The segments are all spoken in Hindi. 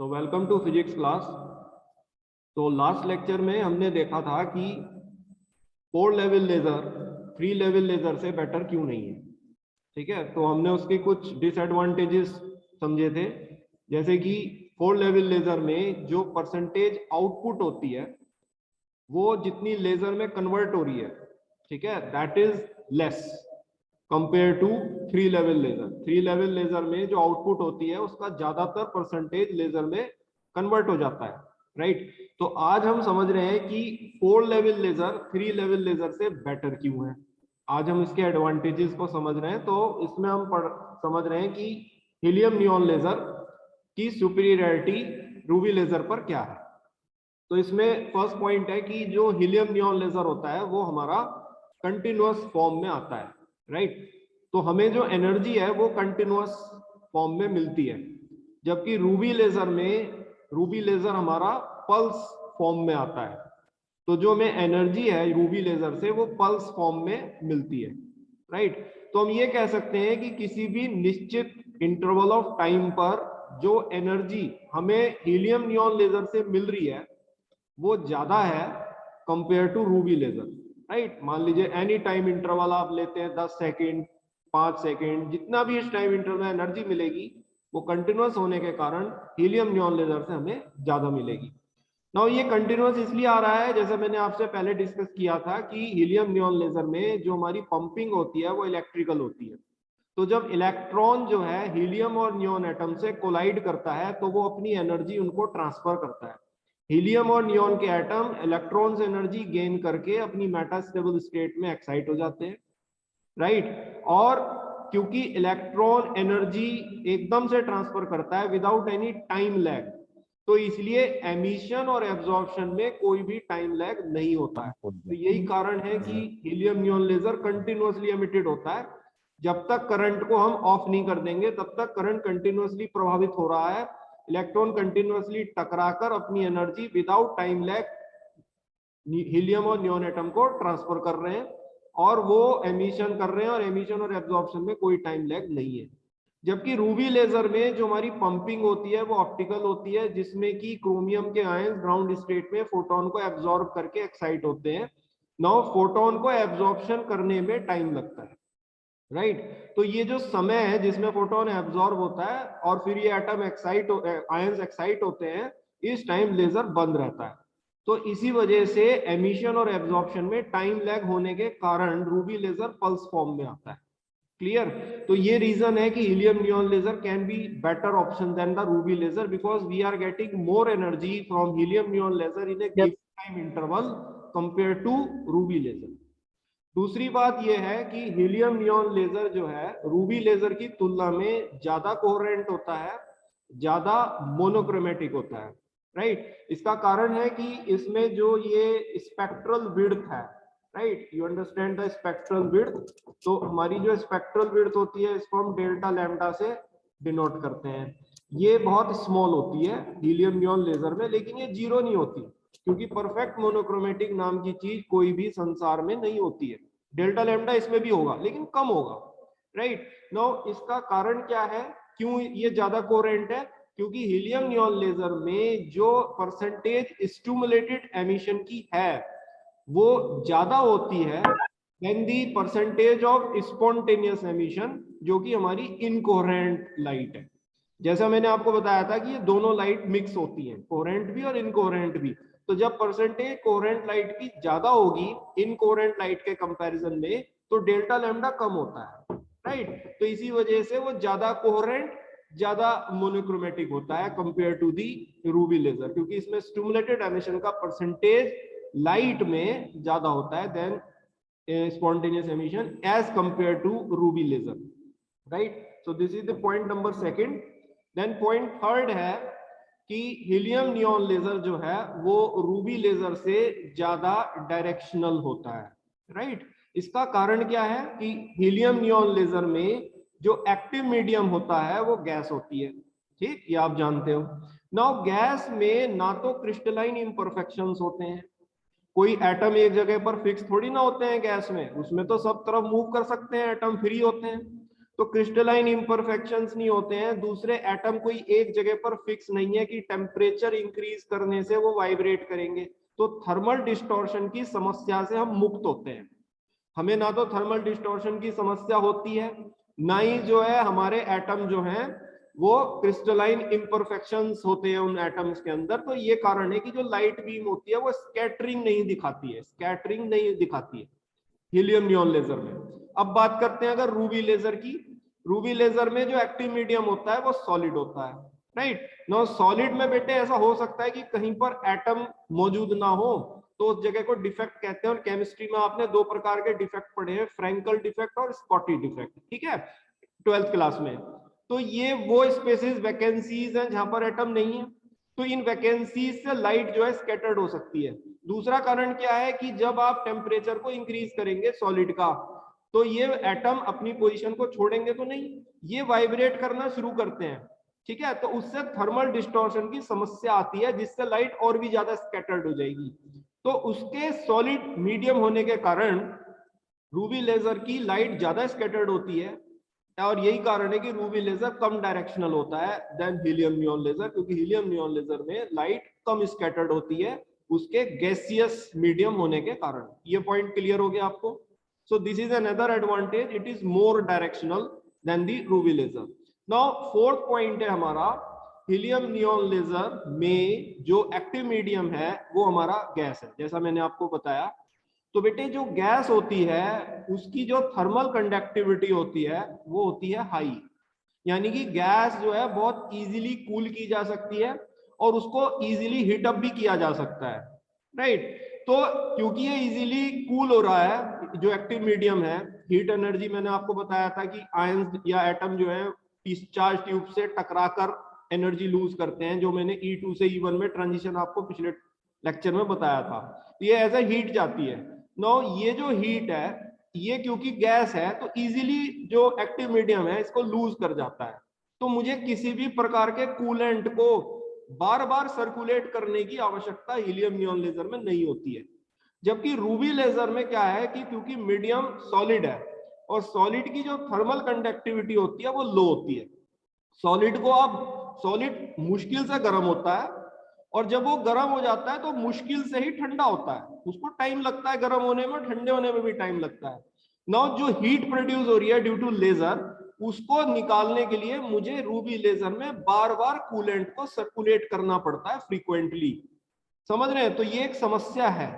तो वेलकम टू फिजिक्स क्लास। तो लास्ट लेक्चर में हमने देखा था कि 4 लेवल लेजर 3 लेवल लेजर से बेटर क्यों नहीं है। ठीक है, तो हमने उसके कुछ डिसएडवांटेजेस समझे थे, जैसे कि 4 लेवल लेजर में जो परसेंटेज आउटपुट होती है वो जितनी लेजर में कन्वर्ट हो रही है, ठीक है, that is less compare to 3 level laser. 3 level laser में जो आउटपुट होती है उसका ज्यादातर परसेंटेज लेजर में कन्वर्ट हो जाता है, राइट। तो आज हम समझ रहे हैं कि 4 लेवल लेजर 3 लेवल लेजर से बेटर क्यों है। आज हम इसके एडवांटेजेस को समझ रहे हैं। तो इसमें हम समझ रहे हैं कि हीलियम नियॉन लेजर की सुपीरियरिटी रूबी लेजर पर क्या है। तो इसमें फर्स्ट पॉइंट है कि जो हीलियम नियॉन लेजर होता है वो हमारा कंटिन्यूअस फॉर्म में आता है, राइट। तो हमें जो एनर्जी है वो कंटिन्यूअस फॉर्म में मिलती है, जबकि रूबी लेजर हमारा पल्स फॉर्म में आता है। तो जो हमें एनर्जी है रूबी लेजर से वो पल्स फॉर्म में मिलती है, राइट। तो हम ये कह सकते हैं कि किसी भी निश्चित इंटरवल ऑफ टाइम पर जो एनर्जी हमें हीलियम नियॉन लेजर से मिल रही है वो ज्यादा है compare to ruby laser, right. मान लीजिए एनी टाइम इंटरवल आप लेते हैं 10 सेकेंड 5 सेकेंड, जितना भी इस टाइम इंटरवल में एनर्जी मिलेगी वो कंटिन्यूअस होने के कारण हीलियम नियॉन लेजर से हमें ज्यादा मिलेगी। नाउ ये कंटिन्यूअस इसलिए आ रहा है, जैसे मैंने आपसे पहले डिस्कस किया था कि हीलियम नियॉन लेजर में जो हमारी पंपिंग होती है वो इलेक्ट्रिकल होती है। तो जब इलेक्ट्रॉन जो है हीलियम और नियॉन एटम से कोलाइड करता है तो वो अपनी एनर्जी उनको ट्रांसफर करता है। हीलियम और नियॉन के एटम इलेक्ट्रॉन से एनर्जी गेन करके अपनी मेटास्टेबल स्टेट में एक्साइट हो जाते हैं, राइट। और क्योंकि इलेक्ट्रॉन एनर्जी एकदम से ट्रांसफर करता है विदाउट एनी टाइम लैग, तो इसलिए एमिशन और एब्जॉर्प्शन में कोई भी टाइम लैग नहीं होता है। तो यही कारण है कि helium neon laser continuously emitted होता है। जब तक करंट को हम ऑफ नहीं कर देंगे तब तक करंट कंटिन्यूअसली प्रभावित हो रहा है। इलेक्ट्रॉन कंटिन्यूअसली टकराकर अपनी energy without time lag helium और नियॉन एटम को ट्रांसफर कर रहे हैं और वो एमिशन कर रहे हैं, और एमिशन और एब्जॉर्प्शन में कोई टाइम लैग नहीं है। जबकि रूबी लेजर में जो हमारी पंपिंग होती है वो ऑप्टिकल होती है, जिसमें कि क्रोमियम के आयंस ग्राउंड स्टेट में फोटोन को एब्जॉर्ब करके एक्साइट होते हैं। नाउ फोटोन को एब्जॉर्प्शन करने में टाइम लगता है, राइट। तो ये जो समय है जिसमें फोटोन एब्जॉर्ब होता है और फिर ये एटम आयंस एक्साइट होते हैं, इस टाइम लेजर बंद रहता है। तो इसी वजह से एमिशन और एब्जॉर्प्शन में टाइम लैग होने के कारण रूबी लेजर पल्स फॉर्म में आता है। क्लियर। तो ये रीजन है कि helium neon laser can be better option than the ruby laser because we are getting more energy from helium neon laser in a given time interval compare to ruby laser. दूसरी बात यह है कि हीलियम नियॉन लेजर जो है रूबी लेजर की तुलना में ज्यादा कोहेरेंट होता है, ज्यादा मोनोक्रोमेटिक होता है, राइट। इसका कारण है कि इसमें जो ये स्पेक्ट्रल विड्थ है, right, you understand the spectral width. तो हमारी जो स्पेक्ट्रल विड्थ होती है इसको हम डेल्टा लैम्डा से डिनोट करते हैं। ये बहुत स्मॉल होती है हीलियम नियॉन लेजर में, लेकिन ये जीरो नहीं होती क्योंकि परफेक्ट मोनोक्रोमेटिक नाम की चीज कोई भी संसार में नहीं होती है। डेल्टा लैम्डा इसमें भी होगा लेकिन कम होगा, राइट। नाउ इसका कारण क्या है, क्यों ये ज्यादा कोहेरेंट है? क्योंकि हीलियम नियॉन लेजर में जो परसेंटेज स्टिमुलेटेड एमिशन की है वो ज्यादा होती है than the percentage of spontaneous emission, जो कि हमारी इनकोहेरेंट लाइट है। जैसा मैंने आपको बताया था कि ये दोनों लाइट मिक्स होती हैं, कोहेरेंट भी और इनकोहेरेंट भी। तो जब परसेंटेज कोहेरेंट लाइट की ज्यादा होगी इनकोहेरेंट लाइट के कंपैरिजन में तो डेल्टा लैम्डा कम होता है, राइट। तो इसी वजह से वो ज्यादा कोहेरेंट ज्यादा मोनोक्रोमेटिक होता है compare to the ruby laser, क्योंकि इसमें स्टिमुलेटेड एमिशन का परसेंटेज लाइट में ज्यादा होता है than spontaneous emission as compared to ruby laser, right. So this is the point number second. Then point third है कि हीलियम नियॉन लेजर जो है वो रूबी लेजर से ज्यादा डायरेक्शनल होता है, राइट। इसका कारण क्या है कि हीलियम नियॉन लेजर में जो एक्टिव मीडियम होता है वो गैस होती है, ठीक, ये आप जानते हो। नाउ गैस में ना तो क्रिस्टलाइन इम्परफेक्शंस होते हैं, कोई एटम एक जगह पर फिक्स थोड़ी ना होते हैं गैस में, उसमें तो सब तरफ मूव कर सकते हैं, एटम फ्री होते हैं। तो क्रिस्टलाइन इम्परफेक्शंस नहीं होते हैं, दूसरे एटम कोई एक जगह पर फिक्स नहीं है कि टेम्परेचर इंक्रीज करने से वो वाइब्रेट करेंगे। तो थर्मल डिस्टॉर्शन की समस्या से हम मुक्त होते हैं। हमें ना तो थर्मल डिस्टॉर्शन की समस्या होती है, ना ही जो है हमारे एटम जो हैं वो क्रिस्टलाइन इम्परफेक्शंस होते हैं उन एटम्स के अंदर। तो ये कारण है कि जो लाइट बीम होती है वो स्कैटरिंग नहीं दिखाती है, स्कैटरिंग नहीं दिखाती है हीलियम नियॉन लेजर में। अब बात करते हैं अगर रूबी लेजर की। रूबी लेजर में जो एक्टिव मीडियम होता है वो सॉलिड होता है, राइट। नो सॉलिड में बेटे ऐसा हो सकता है कि कहीं पर एटम मौजूद ना हो, तो उस जगह को डिफेक्ट कहते हैं। और केमिस्ट्री में आपने दो प्रकार के डिफेक्ट पढ़े हैं, फ्रैंकल डिफेक्ट और स्कॉटी डिफेक्ट, ठीक है, 12th क्लास में। तो ये वो स्पेसेस वैकेंसीज हैं जहां पर एटम नहीं है, तो इन वैकेंसीज से लाइट जो है स्कैटर्ड हो सकती है। दूसरा कारण क्या है कि जब आप टेम्परेचर को इंक्रीज करेंगे सॉलिड का, तो ये एटम अपनी पोजीशन को छोड़ेंगे तो नहीं, ये वाइब्रेट करना शुरू करते हैं, ठीक है। तो उससे थर्मल डिस्टॉर्शन की समस्या आती है, जिससे लाइट और भी ज्यादा स्कैटर्ड हो जाएगी। तो उसके सॉलिड मीडियम होने के कारण रूबी लेजर की लाइट ज्यादा स्कैटर्ड होती है, और यही कारण है कि रूबी लेजर कम डायरेक्शनल होता है देन हीलियम नियॉन लेजर, क्योंकि हीलियम नियॉन लेजर में लाइट कम स्कैटर्ड होती है उसके गैसियस मीडियम होने के कारण। ये पॉइंट क्लियर हो गया आपको। So this is another advantage, it is more directional than the ruby laser. Now fourth point है हमारा, हीलियम नियॉन लेजर में जो एक्टिव मीडियम है वो हमारा गैस है, जैसा मैंने आपको बताया। तो बेटे जो गैस होती है उसकी जो थर्मल कंडक्टिविटी होती है वो होती है हाई, यानी कि गैस जो है बहुत इजीली कूल की जा सकती है और उसको इजीली हीट अप भी किया जा सकता है, राइट। तो क्योंकि ये इजीली कूल हो रहा है, जो एक्टिव मीडियम है, हीट एनर्जी मैंने आपको बताया था कि आयंस या एटम जो है इस चार्ज ट्यूब से टकराकर एनर्जी लूज करते हैं, जो मैंने E2 से E1 में ट्रांजिशन आपको पिछले लेक्चर में बताया था। ये ऐसे हीट जाती है। नो ये जो हीट है ये क्योंकि गैस है तो इजीली जो एक्टिव मीडियम है इसको लूज कर जाता है। तो मुझे किसी भी प्रकार के कूलेंट को बार बार सर्कुलेट करने की आवश्यकता हीलियम नियॉन लेजर में नहीं होती है। जबकि रूबी लेजर में क्या है कि क्योंकि मीडियम सॉलिड है और सॉलिड की जो थर्मल कंडक्टिविटी होती है वो लो होती है। सॉलिड को अब सॉलिड मुश्किल से गर्म होता है और जब वो गर्म हो जाता है तो मुश्किल से ही ठंडा होता है, उसको टाइम लगता है गर्म होने में, ठंडे होने में भी टाइम लगता है। नाउ जो हीट प्रोड्यूस हो रही है ड्यू टू लेजर, उसको निकालने के लिए मुझे रूबी लेजर में बार बार कूलेंट को सर्कुलेट करना पड़ता है फ्रीक्वेंटली, समझ रहे हैं। तो ये एक समस्या है।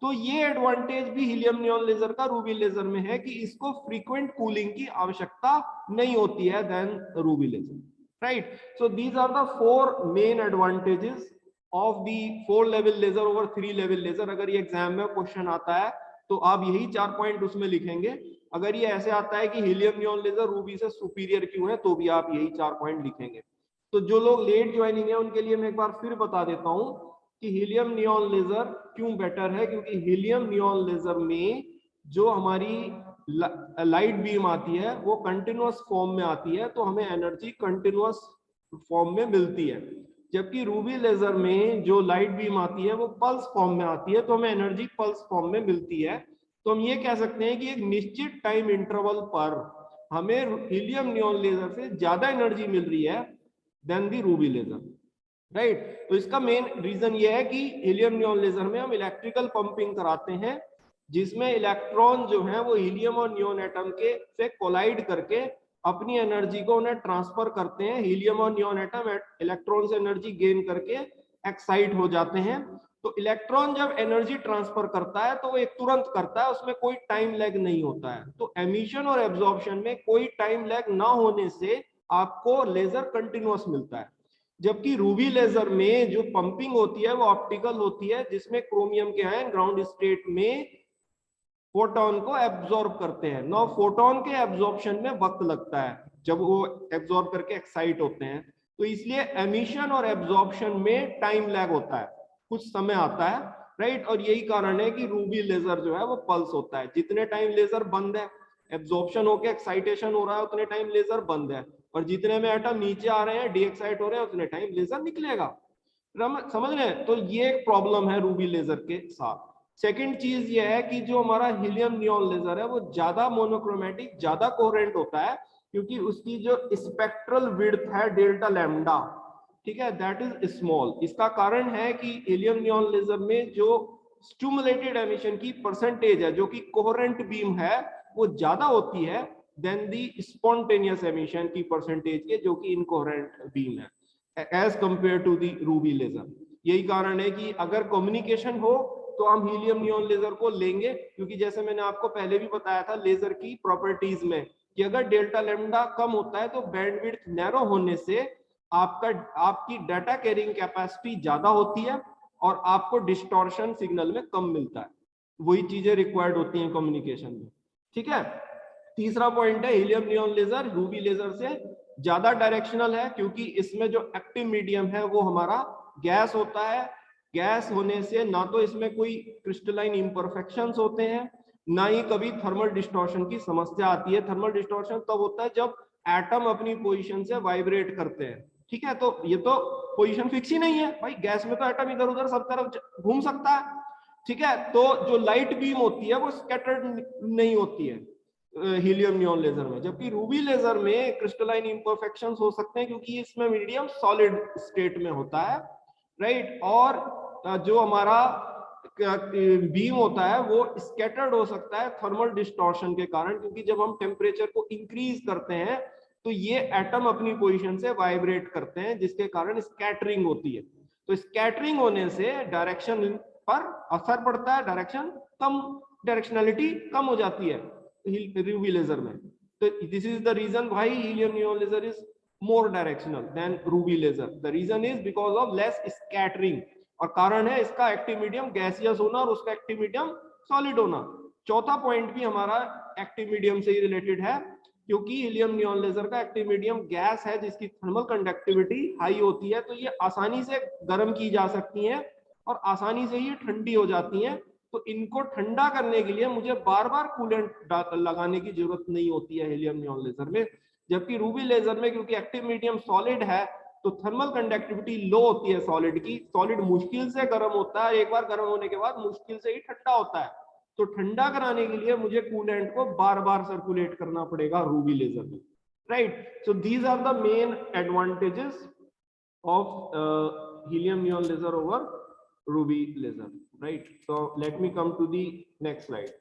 तो ये एडवांटेज भी हीलियम नियॉन लेजर का रूबी लेजर में है कि इसको फ्रीक्वेंट कूलिंग की आवश्यकता नहीं होती है than ruby laser, right. So these are the 4 main advantages of the 4 level laser over 3 level laser. अगर ये एग्जाम में क्वेश्चन आता है तो आप यही 4 पॉइंट उसमें लिखेंगे। अगर ये ऐसे आता है कि हीलियम नियॉन लेजर रूबी से सुपीरियर क्यों है, तो भी आप यही 4 पॉइंट लिखेंगे। तो जो लोग लेट ज्वाइनिंग है उनके लिए मैं एक बार फिर बता देता हूं कि हीलियम नियॉन लेजर क्यों बेटर है। क्योंकि हीलियम नियॉन लेजर में जो हमारी लाइट बीम आती है वो कंटिन्यूअस फॉर्म में आती है, तो हमें एनर्जी कंटिन्यूअस फॉर्म में मिलती है। जबकि रूबी लेजर में जो लाइट बीम आती है वो पल्स फॉर्म में आती है, तो हमें एनर्जी पल्स फॉर्म में मिलती है। तो हम ये कह सकते हैं कि एक निश्चित टाइम इंटरवल पर हमें हीलियम नियॉन लेजर से ज्यादा एनर्जी मिल रही है than the ruby laser, right. तो इसका मेन रीजन ये है कि हीलियम नियॉन लेजर में हम इलेक्ट्रिकल पंपिंग कराते हैं, जिसमें इलेक्ट्रॉन जो है वो हीलियम और नियॉन एटम के से कोलाइड करके अपनी एनर्जी को उन्हें ट्रांसफर करते हैं। हीलियम और नियॉन एटम इलेक्ट्रॉन से एनर्जी गेन करके एक्साइट हो जाते हैं। तो इलेक्ट्रॉन जब एनर्जी ट्रांसफर करता है तो वो एक तुरंत करता है, उसमें कोई टाइम लैग नहीं होता है। तो एमिशन और एब्जॉर्प्शन में कोई टाइम लैग ना होने से आपको लेजर कंटिन्यूअस मिलता है। जबकि रूबी लेजर में जो पंपिंग होती है वो ऑप्टिकल होती है, जिसमें क्रोमियम के आयन ग्राउंड स्टेट में फोटोन को एब्जॉर्ब करते हैं। नो फोटोन के एब्जॉर्प्शन में वक्त लगता है जब वो एब्जॉर्ब करके एक्साइट होते हैं, तो इसलिए एमिशन और एब्जॉर्प्शन में टाइम लैग होता है, कुछ समय आता है, राइट। और यही कारण है कि रूबी लेजर जो है वो पल्स होता है। जितने टाइम लेजर बंद है, एब्जॉर्प्शन होके एक्साइटेशन हो रहा है, उतने टाइम लेजर बंद है। और जितने में एटम नीचे आ रहे हैं, डी एक्साइट हो रहे हैं, उतने टाइम लेजर निकलेगा। समझ रहे हैं। तो ये एक प्रॉब्लम है रूबी लेजर के साथ। सेकंड चीज ये है कि जो हमारा हीलियम नियॉन लेजर है वो ज्यादा मोनोक्रोमेटिक, ज्यादा कोहेरेंट होता है, क्योंकि उसकी जो स्पेक्ट्रल विड्थ है डेल्टा लैम्डा, ठीक है, दैट इज स्मॉल। इसका कारण है कि हीलियम नियॉन लेजर में जो स्टिमुलेटेड एमिशन की परसेंटेज है, जो कि कोहेरेंट बीम है, वो ज्यादा होती है देन दी स्पॉन्टेनियस एमिशन की परसेंटेज के, जो कि इनकोहेरेंट बीम है as compare to the ruby laser. यही कारण है कि अगर कम्युनिकेशन हो तो हम हीलियम नियॉन लेजर को लेंगे, क्योंकि जैसे मैंने आपको पहले भी बताया था लेजर की प्रॉपर्टीज में कि अगर डेल्टा लैम्डा कम होता है तो बैंडविड्थ नैरो होने से आपकी डाटा कैरिंग कैपेसिटी ज्यादा होती है और आपको डिस्टॉर्शन सिग्नल में कम मिलता है। वही चीजें रिक्वायर्ड होती हैं कम्युनिकेशन में, ठीक है। तीसरा पॉइंट है helium neon laser ruby laser से ज्यादा डायरेक्शनल है, क्योंकि इसमें जो एक्टिव मीडियम है वो हमारा गैस होता है। गैस होने से ना तो इसमें कोई क्रिस्टलाइन इम्परफेक्शंस होते हैं, ना ही कभी थर्मल डिस्टॉर्शन की समस्या आती है। थर्मल डिस्टॉर्शन तब होता है जब एटम अपनी पोजीशन से वाइब्रेट करते हैं, ठीक है। तो ये तो पोजीशन फिक्स ही नहीं है भाई, गैस में तो एटम इधर उधर सब तरफ घूम सकता है, ठीक है। तो जो लाइट बीम होती है वो स्कैटर्ड नहीं होती है हीलियम नियॉन लेजर में, जबकि रूबी लेजर में क्रिस्टलाइन इम्परफेक्शंस हो सकते हैं क्योंकि इसमें मीडियम सॉलिड स्टेट में होता है, राइट। और जो हमारा बीम होता है वो स्कैटर्ड हो सकता है थर्मल डिस्टॉर्शन के कारण, क्योंकि जब हम टेम्परेचर को इंक्रीज करते हैं तो ये एटम अपनी पोजीशन से वाइब्रेट करते हैं, जिसके कारण स्कैटरिंग होती है। तो स्कैटरिंग होने से डायरेक्शन पर असर पड़ता है, डायरेक्शनलिटी कम हो जाती है रूबी लेजर में। तो this is the reason why helium neon laser is more directional than ruby laser. The reason is because of less scattering, और कारण है इसका एक्टिव मीडियम गैसियस होना और उसका एक्टिव मीडियम सॉलिड होना। चौथा पॉइंट भी हमारा एक्टिव मीडियम से ही रिलेटेड है, क्योंकि हीलियम नियॉन लेजर का एक्टिव मीडियम गैस है जिसकी थर्मल कंडक्टिविटी हाई होती है, तो ये आसानी से गर्म की जा सकती हैं और आसानी से ये ठंडी हो जाती हैं। तो इनको ठंडा करने के लिए मुझे बार बार कूलेंट लगाने की जरूरत नहीं होती है हीलियम नियॉन लेजर में। जबकि रूबी लेजर में क्योंकि एक्टिव मीडियम सॉलिड है तो थर्मल कंडक्टिविटी लो होती है सॉलिड की, सॉलिड मुश्किल से गर्म होता है, एक बार गर्म होने के बाद मुश्किल से ही ठंडा होता है। तो ठंडा कराने के लिए मुझे कूलेंट को बार बार सर्कुलेट करना पड़ेगा रूबी लेजर में, right. So these are the main advantages of helium neon laser over ruby laser, right? So let me come to the next slide.